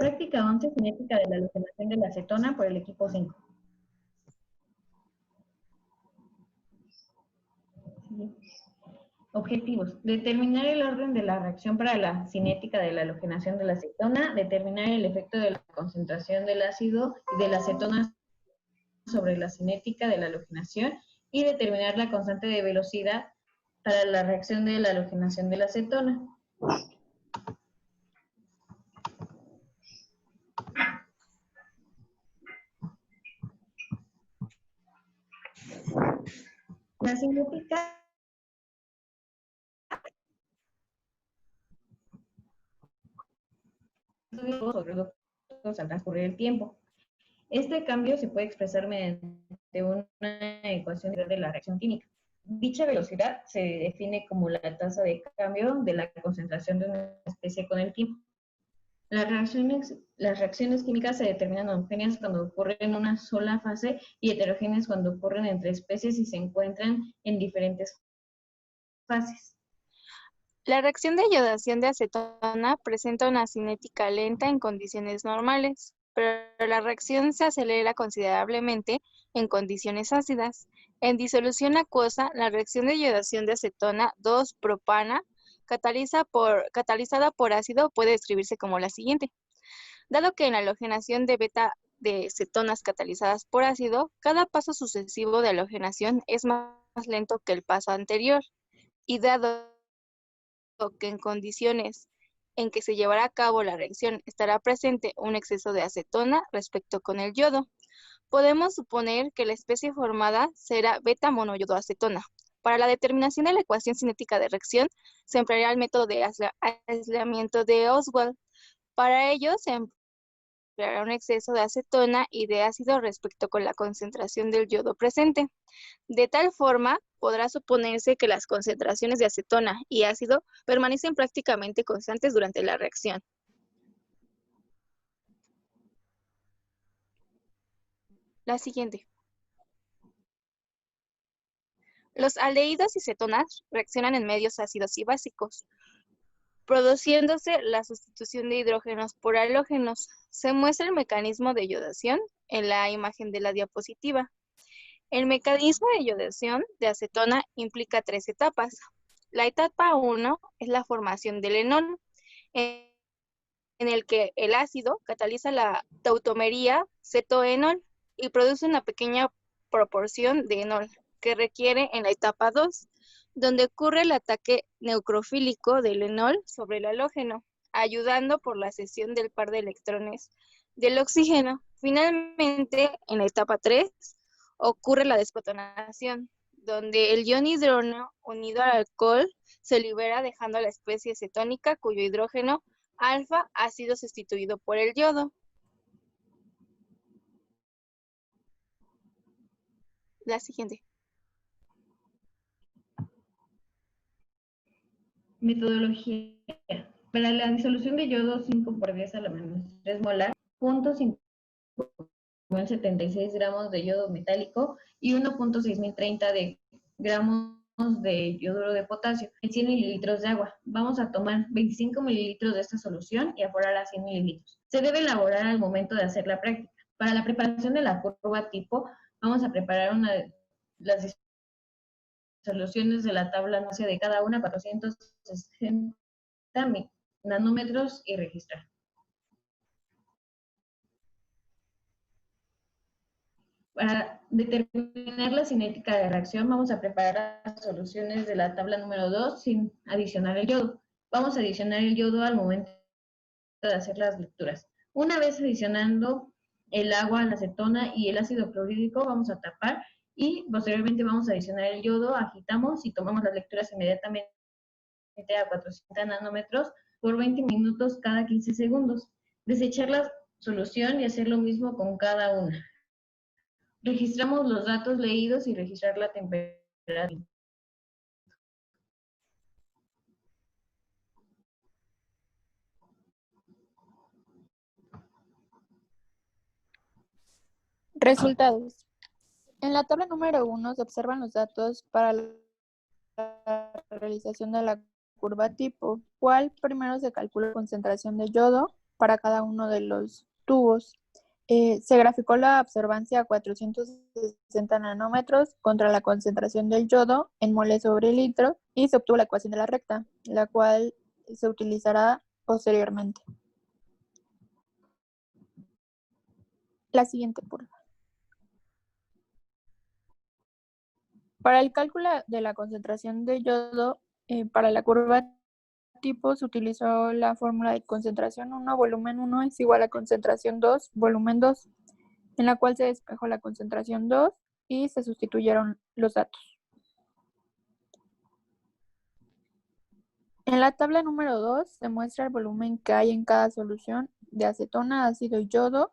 Práctica 11, cinética de la halogenación de la acetona por el equipo 5. Objetivos. Determinar el orden de la reacción para la cinética de la halogenación de la acetona, determinar el efecto de la concentración del ácido y de la acetona sobre la cinética de la halogenación y determinar la constante de velocidad para la reacción de la halogenación de la acetona. La cinética sobre los productos al transcurrir el tiempo. Este cambio se puede expresar mediante una ecuación de la reacción química. Dicha velocidad se define como la tasa de cambio de la concentración de una especie con el tiempo. Las reacciones químicas se determinan homogéneas cuando ocurren en una sola fase y heterogéneas cuando ocurren entre especies y se encuentran en diferentes fases. La reacción de iodación de acetona presenta una cinética lenta en condiciones normales, pero la reacción se acelera considerablemente en condiciones ácidas. En disolución acuosa, la reacción de iodación de acetona 2-propana catalizada por ácido puede describirse como la siguiente. Dado que en la halogenación de beta de cetonas catalizadas por ácido, cada paso sucesivo de halogenación es más lento que el paso anterior, y dado que en condiciones en que se llevará a cabo la reacción estará presente un exceso de acetona respecto con el yodo, podemos suponer que la especie formada será beta-monoyodoacetona. Para la determinación de la ecuación cinética de reacción se empleará el método de aislamiento de Oswald. Para ello se empleará un exceso de acetona y de ácido respecto con la concentración del yodo presente. De tal forma, podrá suponerse que las concentraciones de acetona y ácido permanecen prácticamente constantes durante la reacción. La siguiente. Los aldehídos y cetonas reaccionan en medios ácidos y básicos, produciéndose la sustitución de hidrógenos por halógenos. Se muestra el mecanismo de iodación en la imagen de la diapositiva. El mecanismo de iodación de acetona implica 3 etapas. La etapa 1 es la formación del enol, en el que el ácido cataliza la tautomería cetoenol y produce una pequeña proporción de enol, que requiere en la etapa 2, donde ocurre el ataque neutrofílico del enol sobre el halógeno, ayudando por la cesión del par de electrones del oxígeno. Finalmente, en la etapa 3, ocurre la desprotonación, donde el ion hidrógeno unido al alcohol se libera dejando a la especie cetónica cuyo hidrógeno alfa ha sido sustituido por el yodo. La siguiente. Metodología. Para la disolución de yodo 5 por 10 a la menos 3 molar, 0.76 gramos de yodo metálico y 1.6030 de gramos de yoduro de potasio en 100 mililitros de agua. Vamos a tomar 25 mililitros de esta solución y aforar a 100 mililitros. Se debe elaborar al momento de hacer la práctica. Para la preparación de la curva tipo, vamos a preparar una de las soluciones de la tabla náusea de cada una, 460 nanómetros y registrar. Para determinar la cinética de reacción, vamos a preparar las soluciones de la tabla número 2 sin adicionar el yodo. Vamos a adicionar el yodo al momento de hacer las lecturas. Una vez adicionando el agua, la acetona y el ácido clorhídrico, vamos a tapar y posteriormente vamos a adicionar el yodo, agitamos y tomamos las lecturas inmediatamente a 400 nanómetros por 20 minutos cada 15 segundos. Desechar la solución y hacer lo mismo con cada una. Registramos los datos leídos y registrar la temperatura. Resultados. En la tabla número 1 se observan los datos para la realización de la curva tipo, cual primero se calcula la concentración de yodo, para cada uno de los tubos. Se graficó la absorbancia a 460 nanómetros contra la concentración del yodo en moles sobre litro y se obtuvo la ecuación de la recta, la cual se utilizará posteriormente. La siguiente, por favor. Para el cálculo de la concentración de yodo, para la curva tipo se utilizó la fórmula de concentración 1, volumen 1 es igual a concentración 2, volumen 2, en la cual se despejó la concentración 2 y se sustituyeron los datos. En la tabla número 2 se muestra el volumen que hay en cada solución de acetona, ácido y yodo,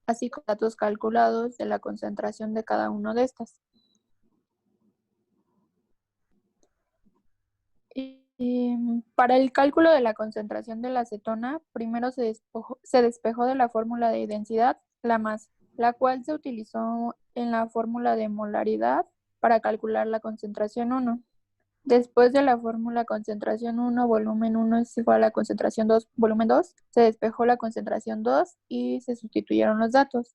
así como datos calculados de la concentración de cada uno de estas. Para el cálculo de la concentración de la acetona, primero se despejó de la fórmula de densidad la masa, la cual se utilizó en la fórmula de molaridad para calcular la concentración 1. Después de la fórmula concentración 1, volumen 1 es igual a concentración 2, volumen 2, se despejó la concentración 2 y se sustituyeron los datos.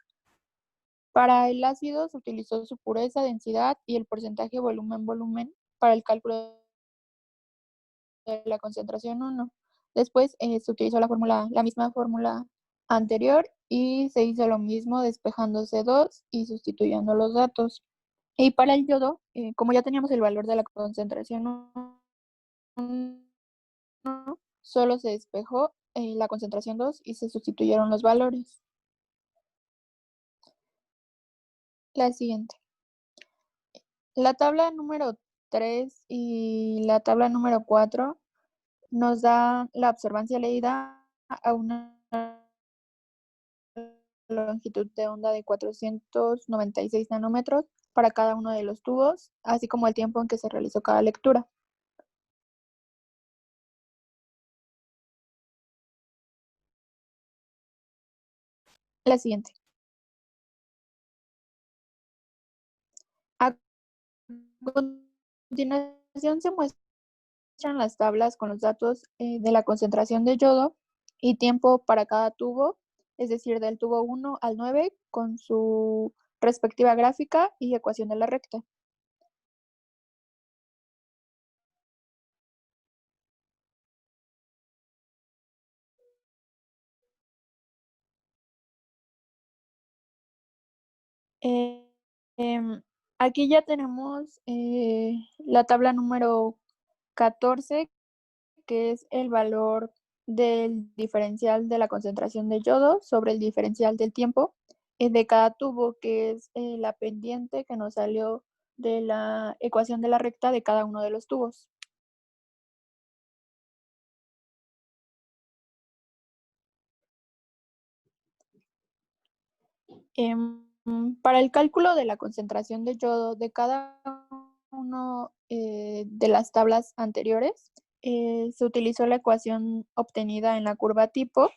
Para el ácido se utilizó su pureza, densidad y el porcentaje volumen-volumen para el cálculo de la concentración 1. Después se utilizó la misma fórmula anterior y se hizo lo mismo despejándose 2 y sustituyendo los datos. Y para el yodo, como ya teníamos el valor de la concentración 1, solo se despejó la concentración 2 y se sustituyeron los valores. La siguiente. La tabla número 3 y la tabla número 4 nos da la absorbancia leída a una longitud de onda de 496 nanómetros para cada uno de los tubos, así como el tiempo en que se realizó cada lectura. La siguiente. A continuación se muestran las tablas con los datos de la concentración de yodo y tiempo para cada tubo, es decir, del tubo 1 al 9 con su respectiva gráfica y ecuación de la recta. Eh, Aquí ya tenemos la tabla número 14, que es el valor del diferencial de la concentración de yodo sobre el diferencial del tiempo de cada tubo, que es la pendiente que nos salió de la ecuación de la recta de cada uno de los tubos. Para el cálculo de la concentración de yodo de cada uno de las tablas anteriores, se utilizó la ecuación obtenida en la curva tipo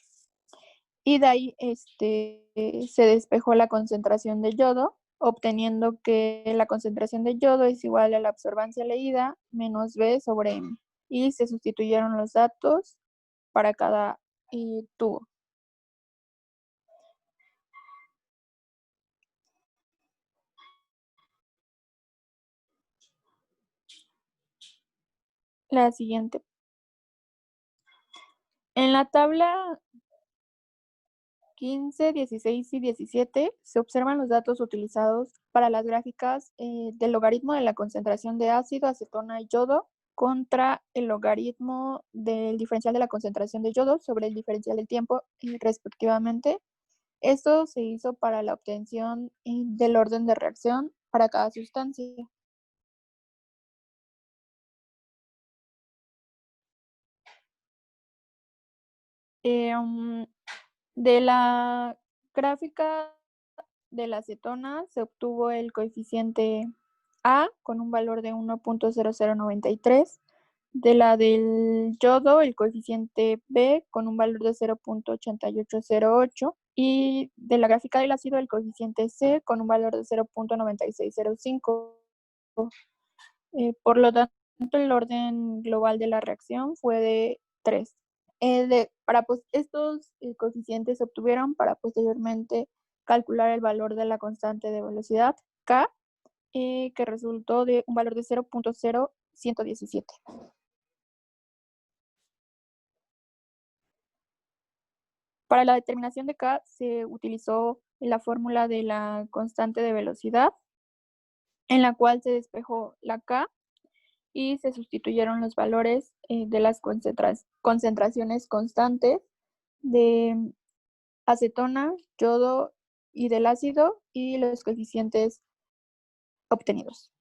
y de ahí se despejó la concentración de yodo, obteniendo que la concentración de yodo es igual a la absorbancia leída menos B sobre M. Y se sustituyeron los datos para cada tubo. La siguiente. En la tabla 15, 16 y 17 se observan los datos utilizados para las gráficas del logaritmo de la concentración de ácido, acetona y yodo contra el logaritmo del diferencial de la concentración de yodo sobre el diferencial del tiempo, respectivamente. Esto se hizo para la obtención del orden de reacción para cada sustancia. De la gráfica de la acetona se obtuvo el coeficiente A con un valor de 1.0093, de la del yodo el coeficiente B con un valor de 0.8808 y de la gráfica del ácido el coeficiente C con un valor de 0.9605. Por lo tanto, el orden global de la reacción fue de 3. Estos coeficientes se obtuvieron para posteriormente calcular el valor de la constante de velocidad K, que resultó de un valor de 0.0117. Para la determinación de K se utilizó la fórmula de la constante de velocidad, en la cual se despejó la K y se sustituyeron los valores de las concentraciones constantes de acetona, yodo y del ácido y los coeficientes obtenidos.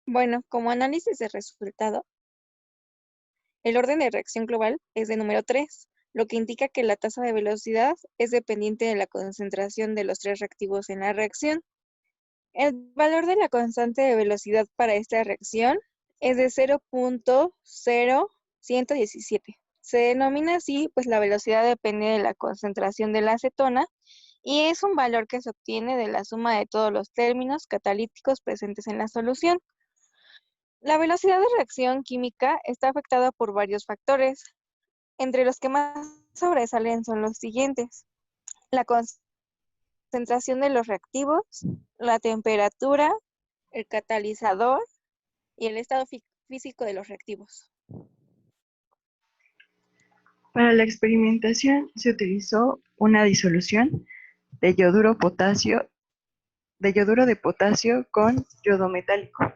Bueno, como análisis de resultado, el orden de reacción global es de número 3, lo que indica que la tasa de velocidad es dependiente de la concentración de los tres reactivos en la reacción. El valor de la constante de velocidad para esta reacción es de 0.0117. Se denomina así, pues la velocidad depende de la concentración de la acetona y es un valor que se obtiene de la suma de todos los términos catalíticos presentes en la solución. La velocidad de reacción química está afectada por varios factores, entre los que más sobresalen son los siguientes: la concentración de los reactivos, la temperatura, el catalizador y el estado físico de los reactivos. Para la experimentación se utilizó una disolución de yoduro de potasio con yodo metálico.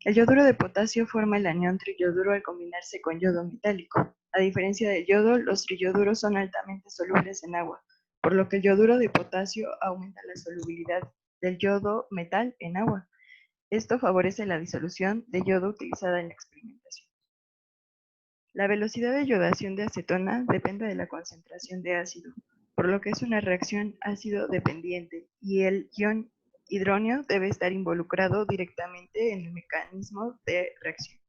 El yoduro de potasio forma el anión triyoduro al combinarse con yodo metálico. A diferencia del yodo, los triyoduros son altamente solubles en agua, por lo que el yoduro de potasio aumenta la solubilidad del yodo metal en agua. Esto favorece la disolución de yodo utilizada en la experimentación. La velocidad de yodación de acetona depende de la concentración de ácido, por lo que es una reacción ácido dependiente y el ion hidronio debe estar involucrado directamente en el mecanismo de reacción.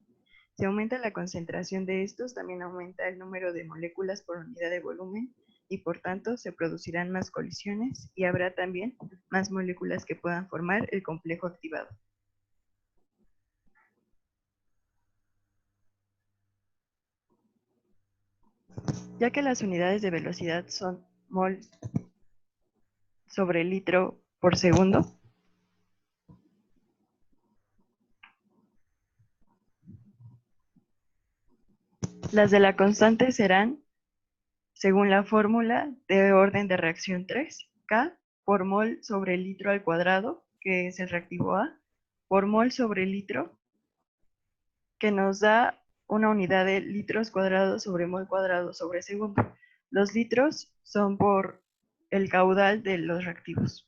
Si aumenta la concentración de estos, también aumenta el número de moléculas por unidad de volumen y por tanto se producirán más colisiones y habrá también más moléculas que puedan formar el complejo activado. Ya que las unidades de velocidad son mol sobre litro por segundo, las de la constante serán, según la fórmula de orden de reacción 3, K por mol sobre litro al cuadrado, que es el reactivo A, por mol sobre litro, que nos da una unidad de litros cuadrados sobre mol cuadrado sobre segundo. Los litros son por el caudal de los reactivos.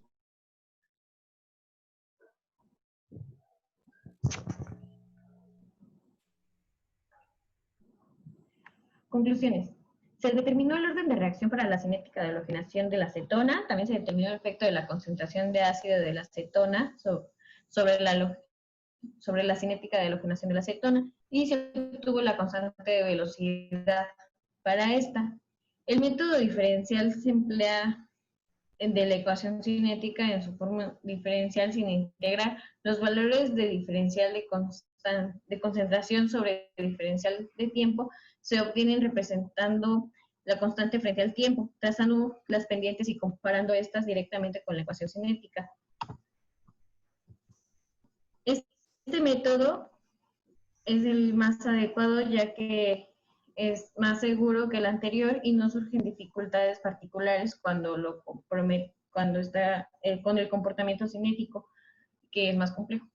Conclusiones. Se determinó el orden de reacción para la cinética de halogenación de la acetona. También se determinó el efecto de la concentración de ácido de la acetona sobre la cinética de halogenación de la acetona. Y se obtuvo la constante de velocidad para esta. El método diferencial se emplea de la ecuación cinética en su forma diferencial sin integrar los valores de diferencial de concentración sobre diferencial de tiempo se obtienen representando la constante frente al tiempo, trazando las pendientes y comparando estas directamente con la ecuación cinética. Este método es el más adecuado ya que es más seguro que el anterior y no surgen dificultades particulares cuando está con el comportamiento cinético, que es más complejo.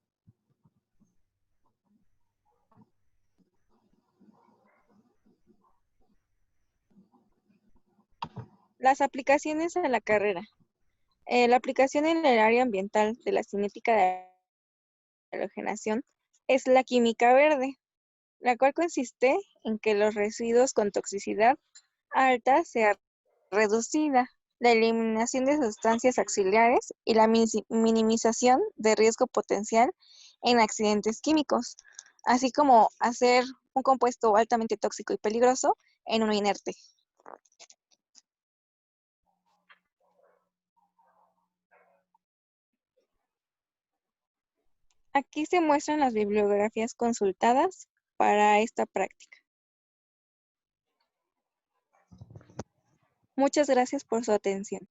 Las aplicaciones a la carrera. La aplicación en el área ambiental de la cinética de halogenación es la química verde, la cual consiste en que los residuos con toxicidad alta sea reducida, la eliminación de sustancias auxiliares y la minimización de riesgo potencial en accidentes químicos, así como hacer un compuesto altamente tóxico y peligroso en uno inerte. Aquí se muestran las bibliografías consultadas para esta práctica. Muchas gracias por su atención.